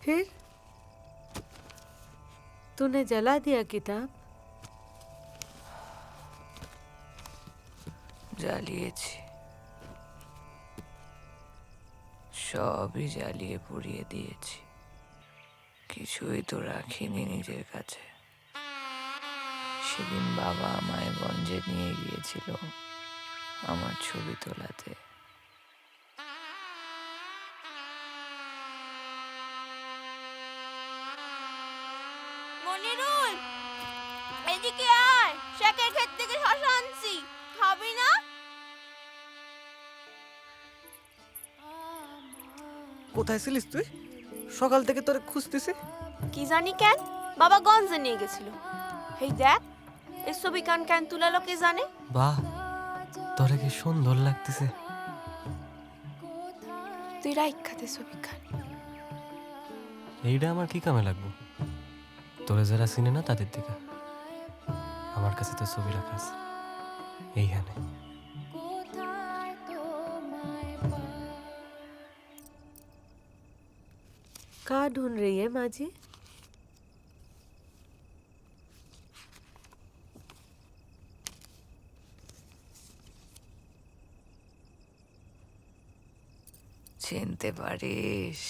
फिर तूने जला दिया किताब? জ্বালিয়েছি, সবই জ্বালিয়ে পুড়িয়ে দিয়েছি। কিছুই তো রাখিনি নিজের কাছে। সেদিন বাবা আমায় গঞ্জে নিয়ে গিয়েছিল আমার ছবি তোলাতে। মনিরুল, এদিকে আয়, শাকের ক্ষেত থেকে শশা আনছি, খাবি না? কোথায় ছিলিস তুই? সকাল থেকে তোরে খুঁজতেছি। কি জানি কেন বাবা গঞ্জে নিয়ে গেছিল। এই দেখ, এই ছবি কেন তুলালো কে জানে। বাহ, তোরে কি সুন্দর লাগতেছে। তুই রাইখাতে ছবি খান। এইটা আমার কি কামে লাগবো? তোরে যারা চিনে না তাদের দিকে আমার কাছে তো ছবি রাখা আছে এইখানে। कहाँ ढूंढ रही है माँ जी? চিনতে পারিস?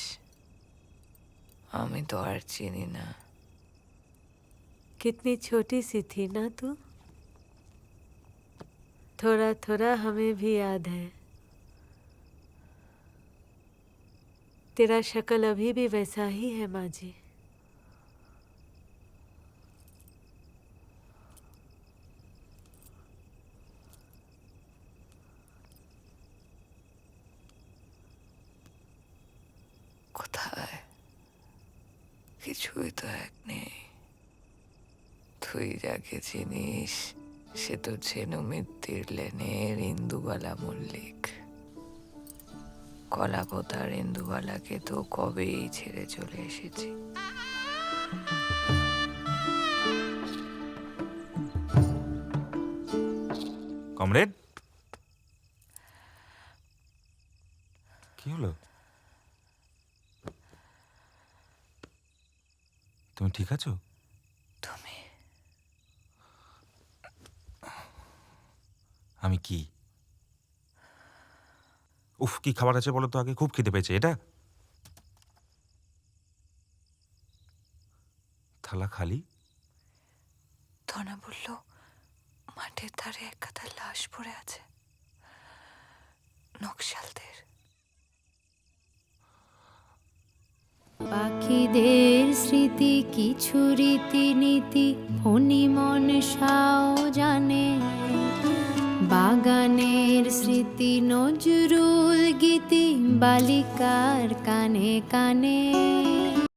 আমি তো আর চিনি না। कितनी छोटी सी थी ना तू? थोड़ा थोड़ा हमें भी याद है। तेरा शक्ल अभी भी वैसा ही है माँ जी। কোথায়? কিছুই তো এক নেই। তুই যাকে চিনিস সে তো ছেনু মিত্তির লেনের ইন্দুবালা মল্লিক। কলাপোতার ইন্দুবালাকে তো কবেই ছেড়ে চলে এসেছি। কমরেড, কি হলো? তুমি ঠিক আছো? তুমি আমি কি? উফ, কি খাবার আছে বলো তো আগে, খুব খিদে পেয়েছে। এটা থালা খালি। ধনা বলল মাঠের ধারে এক গাদা লাশ পড়ে আছে, নকশালদের। পাখিদের স্মৃতি কিছু রীতিনীতি ফণি মনসাও জানে, বাগানের স্মৃতি নজরুল গীতি বালিকার কানে কানে।